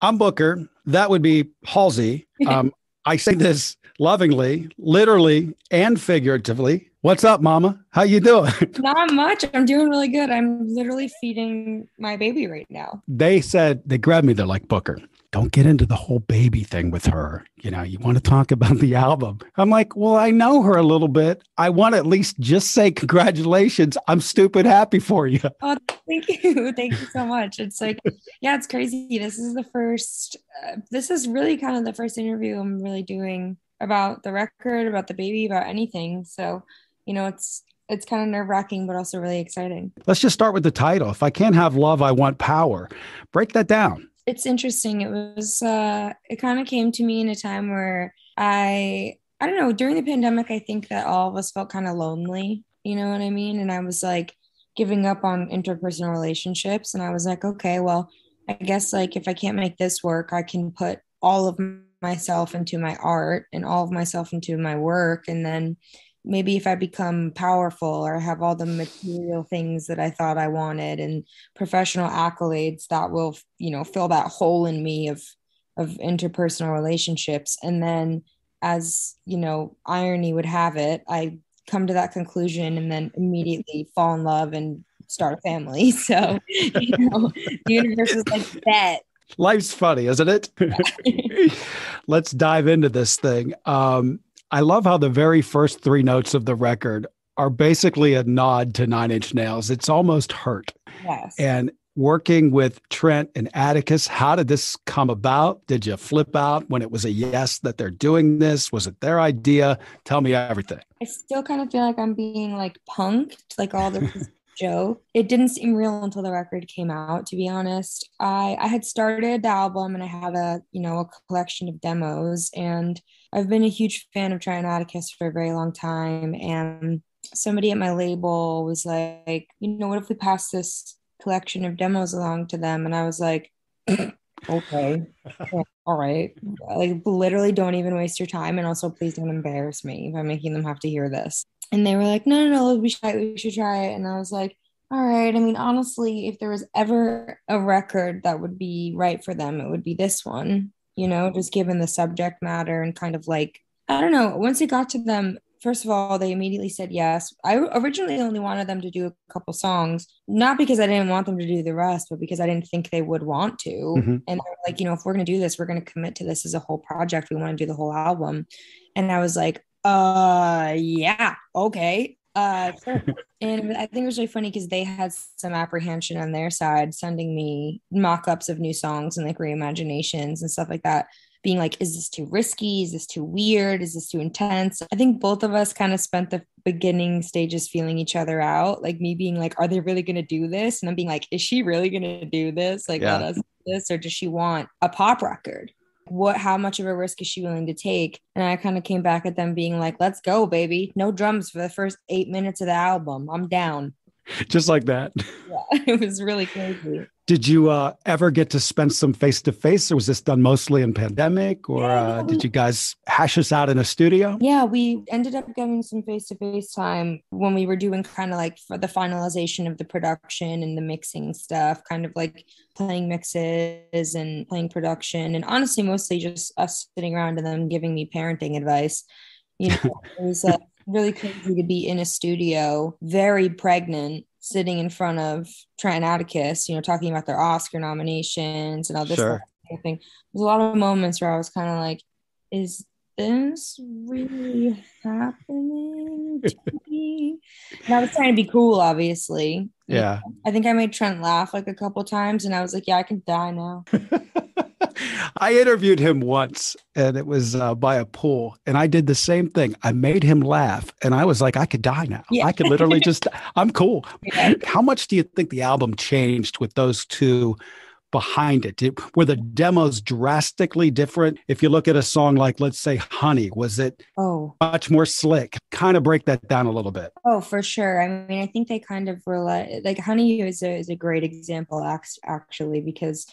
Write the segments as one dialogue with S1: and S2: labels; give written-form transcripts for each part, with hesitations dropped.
S1: I'm Booker. That would be Halsey. I say this lovingly, literally, and figuratively. What's up, Mama? How you doing?
S2: Not much. I'm doing really good. I'm literally feeding my baby right now.
S1: They said they grabbed me. They're like, Booker, don't get into the whole baby thing with her. You know, you want to talk about the album. I'm like, well, I know her a little bit. I want to at least just say congratulations. I'm stupid happy for you.
S2: Oh, thank you. Thank you so much. It's like, yeah, it's crazy. This is really kind of the first interview I'm really doing about the record, about the baby, about anything. So, it's kind of nerve-wracking, but also really exciting.
S1: Let's just start with the title. If I can't have love, I want power. Break that down.
S2: It's interesting. It kind of came to me in a time where I don't know, during the pandemic, I think that all of us felt kind of lonely, you know what I mean? And I was like giving up on interpersonal relationships. And I was like, okay, well, I guess like if I can't make this work, I can put all of myself into my art and all of myself into my work. And then maybe if I become powerful or have all the material things that I thought I wanted and professional accolades, that will, fill that hole in me of interpersonal relationships. And then as, irony would have it, I come to that conclusion and then immediately fall in love and start a family. So, the universe is like that.
S1: Life's funny, isn't it? Let's dive into this thing. I love how the very first three notes of the record are basically a nod to Nine Inch Nails. It's almost hurt.
S2: Yes.
S1: And working with Trent and Atticus, how did this come about? Did you flip out when it was a yes that they're doing this? Was it their idea? Tell me everything.
S2: I still kind of feel like I'm being like punked, like all this is a joke. It didn't seem real until the record came out, to be honest. I had started the album and I had a collection of demos, and I've been a huge fan of Trent Atticus for a very long time. And somebody at my label was like, what if we pass this collection of demos along to them? And I was like, okay, all right. Like, literally, don't even waste your time. And also, please don't embarrass me by making them have to hear this. And they were like, no, no, no, we should try it. And I was like, all right. I mean, honestly, if there was ever a record that would be right for them, it would be this one, just given the subject matter and kind of like, I don't know. Once it got to them, first of all, they immediately said yes. I originally only wanted them to do a couple songs, not because I didn't want them to do the rest, but because I didn't think they would want to.
S1: Mm-hmm.
S2: And they're like, if we're going to do this, we're going to commit to this as a whole project. We want to do the whole album. And I was like, yeah, okay. Sure. And I think it was really funny because they had some apprehension on their side, sending me mock-ups of new songs and like reimaginations and stuff like that, being like, is this too risky? Is this too weird? Is this too intense? I think both of us kind of spent the beginning stages feeling each other out, like me being like, are they really going to do this? And I'm being like, is she really going to do this? Like, let us do this, or does she want a pop record? How much of a risk is she willing to take? And I kind of came back at them being like, let's go, baby. No drums for the first 8 minutes of the album. I'm down.
S1: Just like that.
S2: Yeah, it was really crazy.
S1: Did you ever get to spend some face to face, or was this done mostly in pandemic, or did you guys hash this out in a studio?
S2: Yeah, we ended up getting some face to face time when we were doing kind of like for the finalization of the production and the mixing stuff, kind of like playing mixes and playing production. And honestly, mostly just us sitting around and them giving me parenting advice. It was really crazy to be in a studio, very pregnant, sitting in front of Trent Atticus, talking about their Oscar nominations and all this
S1: Sure.
S2: kind of thing. There's a lot of moments where I was kind of like, is this really happening to me? And I was trying to be cool, obviously.
S1: Yeah.
S2: I think I made Trent laugh like a couple times, and I was like, yeah, I can die now.
S1: I interviewed him once, and it was by a pool, and I did the same thing. I made him laugh, and I was like, I could die now.
S2: Yeah.
S1: I could literally I'm cool.
S2: Yeah.
S1: How much do you think the album changed with those two behind it? Were the demos drastically different? If you look at a song like, let's say, Honey, was it much more slick? Kind of break that down a little bit.
S2: Oh, for sure. I mean, I think they kind of were like Honey is a great example, actually, because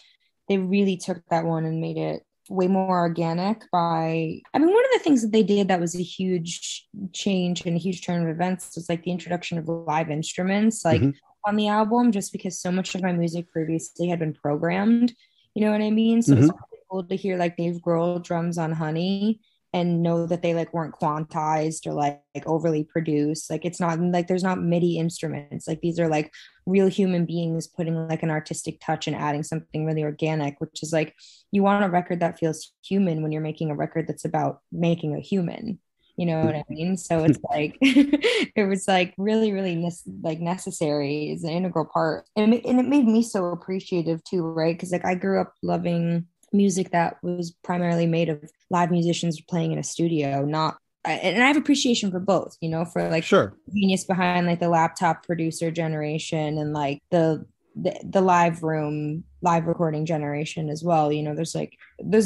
S2: they really took that one and made it way more organic one of the things that they did that was a huge change and a huge turn of events was like the introduction of live instruments, like on the album, just because so much of my music previously had been programmed. You know what I mean? So it's really cool to hear like Dave Grohl drums on Honey and know that they like weren't quantized or like overly produced. Like it's not like there's not MIDI instruments. Like these are like real human beings putting like an artistic touch and adding something really organic, which is like you want a record that feels human when you're making a record that's about making a human. You know what I mean? So it's like it was like really, really like necessary is an integral part, and it made me so appreciative too, right? Because like I grew up loving music that was primarily made of live musicians playing in a studio, not and I have appreciation for both, you know, for like
S1: Sure.
S2: genius behind like the laptop producer generation and like the live room live recording generation as well. You know, there's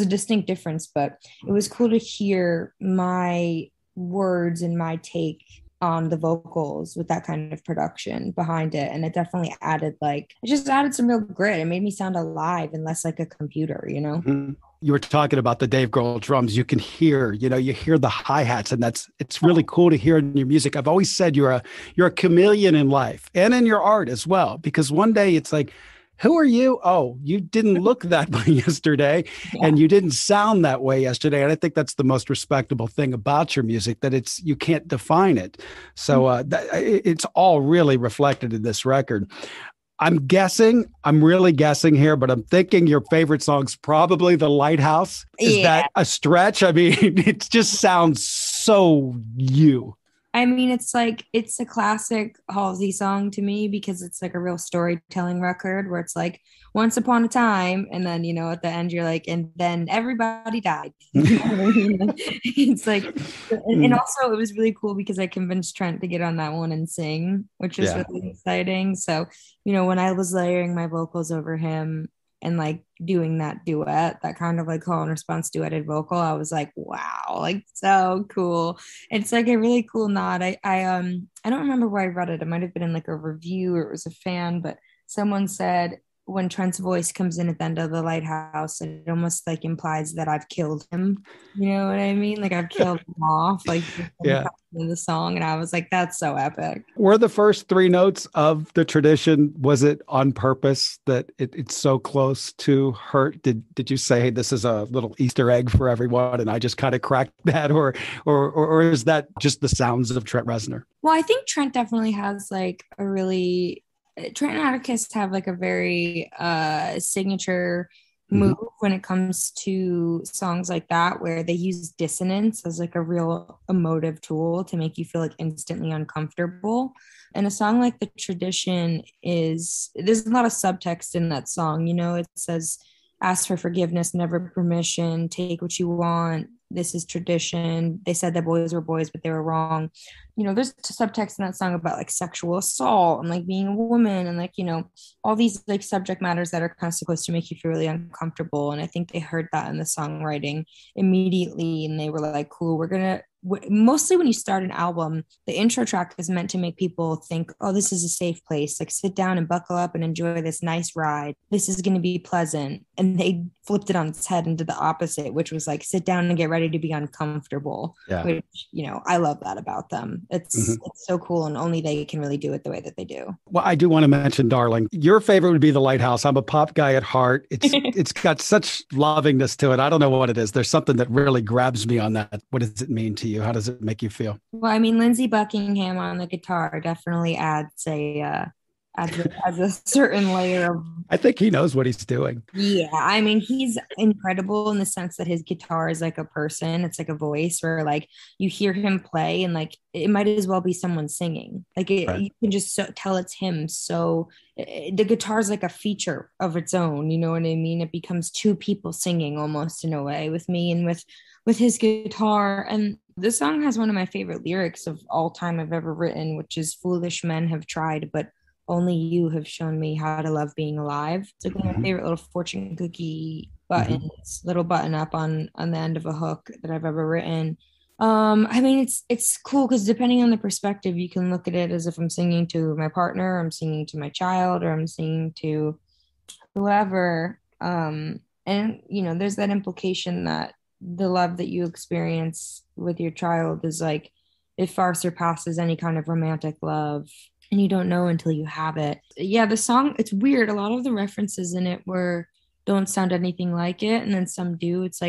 S2: a distinct difference, but it was cool to hear my words and my take on the vocals with that kind of production behind it. And it definitely added like, it just added some real grit. It made me sound alive and less like a computer, you know?
S1: Mm-hmm. You were talking about the Dave Grohl drums. You can hear, you hear the hi-hats, and it's really cool to hear in your music. I've always said you're a chameleon in life and in your art as well, because one day it's like, who are you? Oh, you didn't look that way yesterday, and you didn't sound that way yesterday. And I think that's the most respectable thing about your music, that you can't define it. So it's all really reflected in this record. I'm really guessing here, but I'm thinking your favorite song's probably The Lighthouse. Is that a stretch? I mean, it just sounds so you.
S2: I mean, it's a classic Halsey song to me because it's like a real storytelling record where it's like once upon a time, and then at the end you're like, and then everybody died. You know what I mean? It's like, and also it was really cool because I convinced Trent to get on that one and sing, which was really exciting. So when I was layering my vocals over him and like doing that duet, that kind of like call and response duetted vocal, I was like, wow, like so cool. It's like a really cool nod. I don't remember where I read it. It might have been in like a review or it was a fan, but someone said when Trent's voice comes in at the end of The Lighthouse, it almost like implies that I've killed him. You know what I mean? Like I've killed him off, like in the song. And I was like, that's so epic.
S1: Were the first three notes of the tradition, was it on purpose that it's so close to hurt? Did you say, hey, this is a little Easter egg for everyone, and I just kind of cracked that, or is that just the sounds of Trent Reznor?
S2: Well, I think Trent definitely has like Trent Atticus have like a very signature move when it comes to songs like that, where they use dissonance as like a real emotive tool to make you feel like instantly uncomfortable. And a song like The Tradition there's a lot of subtext in that song. It says, ask for forgiveness, never permission, take what you want. This is tradition. They said that boys were boys, but they were wrong. There's subtext in that song about like sexual assault and like being a woman and like, all these like subject matters that are kind of supposed to make you feel really uncomfortable. And I think they heard that in the songwriting immediately. And they were like, cool, mostly when you start an album, the intro track is meant to make people think, oh, this is a safe place. Like sit down and buckle up and enjoy this nice ride. This is going to be pleasant. And they flipped it on its head and did the opposite, which was like, sit down and get ready to be uncomfortable, which, I love that about them. It's so cool. And only they can really do it the way that they do.
S1: Well, I do want to mention, darling, your favorite would be The Lighthouse. I'm a pop guy at heart. It's got such lovingness to it. I don't know what it is. There's something that really grabs me on that. What does it mean to you? How does it make you feel?
S2: Well, I mean, Lindsay Buckingham on the guitar definitely adds a certain layer of.
S1: I think he knows what he's doing.
S2: Yeah, I mean, he's incredible in the sense that his guitar is like a person. It's like a voice where like you hear him play and like it might as well be someone singing. Like you can just tell it's him. So the guitar is like a feature of its own. You know what I mean? It becomes two people singing almost in a way, with me and with his guitar. And this song has one of my favorite lyrics of all time I've ever written, which is foolish men have tried, but only you have shown me how to love being alive. It's like one of my favorite little fortune cookie buttons, little button up on the end of a hook that I've ever written. I mean, it's cool because depending on the perspective, you can look at it as if I'm singing to my partner, I'm singing to my child, or I'm singing to whoever. And there's that implication that the love that you experience with your child is like, it far surpasses any kind of romantic love, and you don't know until you have it. Yeah, the song, it's weird. A lot of the references in it were don't sound anything like it, and then some do. It's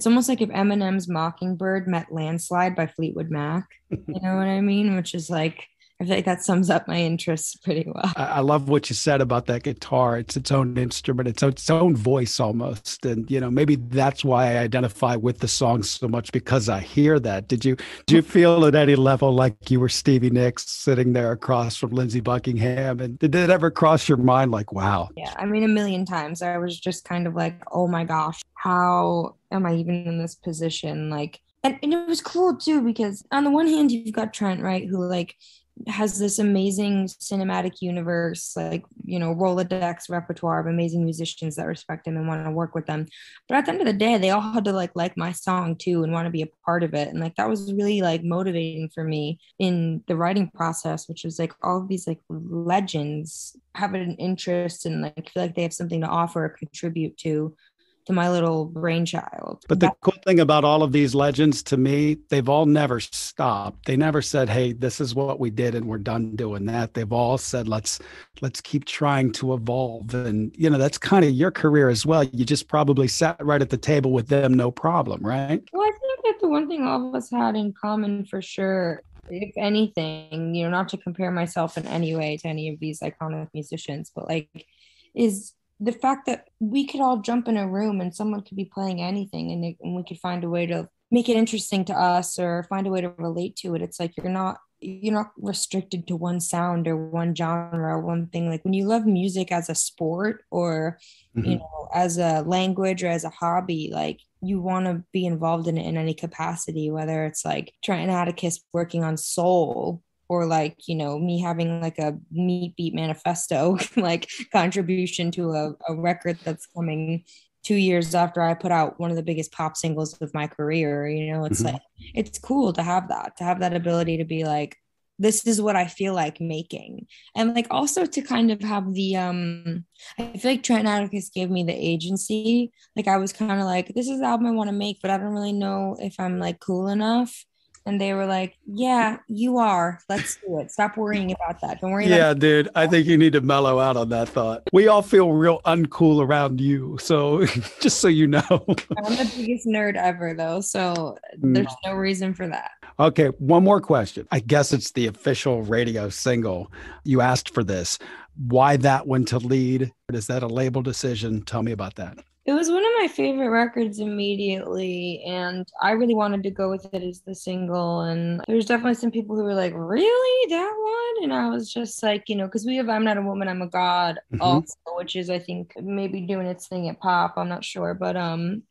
S2: almost like if Eminem's Mockingbird met Landslide by Fleetwood Mac. You know what I mean? Which is like, I feel like that sums up my interests pretty well.
S1: I love what you said about that guitar. It's its own instrument, it's its own voice almost. And, maybe that's why I identify with the song so much, because I hear that. Do you feel at any level like you were Stevie Nicks sitting there across from Lindsay Buckingham? And did it ever cross your mind like, wow?
S2: Yeah, I mean, a million times. I was just kind of like, oh my gosh, how am I even in this position? Like, and it was cool too, because on the one hand, you've got Trent, right, who like has this amazing cinematic universe, like, Rolodex repertoire of amazing musicians that respect him and want to work with them. But at the end of the day, they all had to like my song too and want to be a part of it. And like that was really like motivating for me in the writing process, which was like all of these like legends have an interest and like feel like they have something to offer or contribute to my little brainchild.
S1: But the cool thing about all of these legends to me, they've all never stopped. They never said, hey, this is what we did and we're done doing that. They've all said, let's keep trying to evolve. And, that's kind of your career as well. You just probably sat right at the table with them, no problem, right?
S2: Well, I think that the one thing all of us had in common for sure, if anything, not to compare myself in any way to any of these iconic musicians, but like, is the fact that we could all jump in a room and someone could be playing anything and we could find a way to make it interesting to us or find a way to relate to it. It's like you're not restricted to one sound or one genre or one thing. Like when you love music as a sport or as a language or as a hobby, like you want to be involved in it in any capacity, whether it's like Trent Atticus working on soul or like, me having like a Meat Beat Manifesto like contribution to a record that's coming 2 years after I put out one of the biggest pop singles of my career. It's like, it's cool to have that ability to be like, this is what I feel like making. And like also to kind of have the I feel like Trent Atticus gave me the agency. Like I was kind of like, this is the album I want to make, but I don't really know if I'm like cool enough. And they were like, yeah, you are. Let's do it. Stop worrying about that. Don't worry about
S1: Yeah, dude, I think you need to mellow out on that thought. We all feel real uncool around you. So just so you know.
S2: I'm the biggest nerd ever, though. So there's no reason for that.
S1: Okay, one more question. I guess it's the official radio single. You asked for this. Why that one to lead? Is that a label decision? Tell me about that.
S2: It was one of my favorite records immediately, and I really wanted to go with it as the single. And there's definitely some people who were like, really, that one? And I was just like, because we have I'm Not a Woman, I'm a God also, which is, I think, maybe doing its thing at pop. I'm not sure. But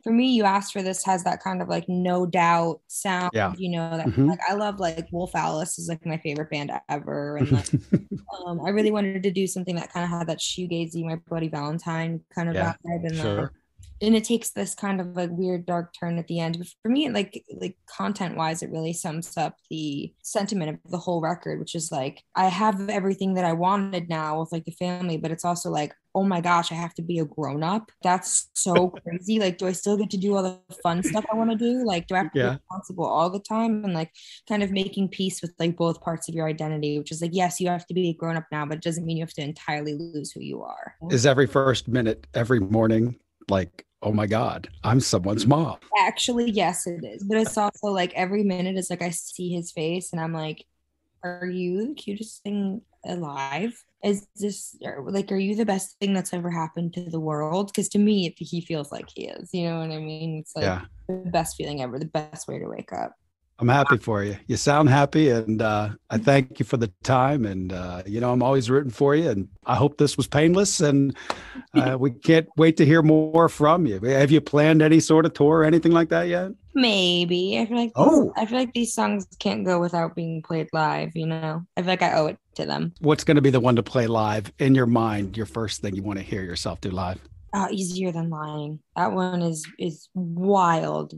S2: for me, You Asked for This has that kind of like no doubt sound, that like I love like Wolf Alice is like my favorite band ever. And like, I really wanted to do something that kind of had that shoegazy, My Bloody Valentine kind of vibe. And and it takes this kind of like weird dark turn at the end. But for me, like content wise, it really sums up the sentiment of the whole record, which is like, I have everything that I wanted now with like the family, but it's also like, oh my gosh, I have to be a grown up. That's so crazy. Like, do I still get to do all the fun stuff I want to do? Like, do I have to be responsible all the time? And like kind of making peace with like both parts of your identity, which is like, yes, you have to be a grown up now, but it doesn't mean you have to entirely lose who you are.
S1: Is every first minute, every morning, like, oh my God, I'm someone's mom?
S2: Actually, yes, it is. But it's also like every minute is like I see his face and I'm like, are you the cutest thing alive? Is this like, are you the best thing that's ever happened to the world? Because to me, he feels like he is. You know what I mean? It's like the best feeling ever, the best way to wake up.
S1: I'm happy for you. You sound happy, and I thank you for the time. And, I'm always rooting for you. And I hope this was painless. And we can't wait to hear more from you. Have you planned any sort of tour or anything like that yet?
S2: Maybe. I feel like these songs can't go without being played live. I feel like I owe it to them.
S1: What's going to be the one to play live in your mind? Your first thing you want to hear yourself do live?
S2: Easier Than Lying. That one is wild.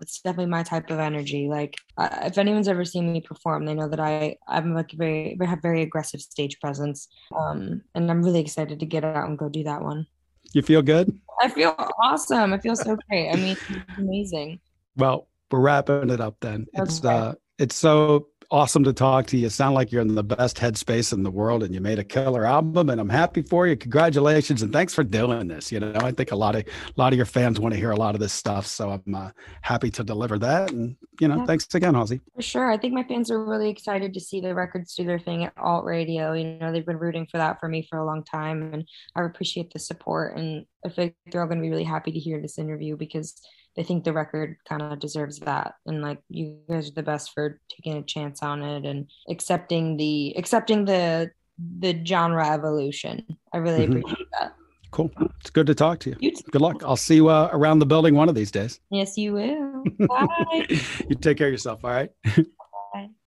S2: It's definitely my type of energy. Like if anyone's ever seen me perform, they know that I'm like have very aggressive stage presence. And I'm really excited to get out and go do that one.
S1: You feel good?
S2: I feel awesome. I feel so great. I mean, it's amazing.
S1: Well, we're wrapping it up then. It's so awesome to talk to you. You sound like you're in the best headspace in the world, and you made a killer album, and I'm happy for you. Congratulations, and thanks for doing this. I think a lot of your fans want to hear a lot of this stuff, so I'm happy to deliver that. And
S2: Yeah.
S1: thanks again, Halsey.
S2: For sure. I think my fans are really excited to see the records do their thing at alt radio. They've been rooting for that for me for a long time, and I appreciate the support. And I think they're all going to be really happy to hear this interview because they think the record kind of deserves that. And like, you guys are the best for taking a chance on it and accepting the genre evolution. I really appreciate that.
S1: Cool. It's good to talk to you. Good luck. I'll see you around the building one of these days.
S2: Yes, you will. Bye.
S1: You take care of yourself. All right.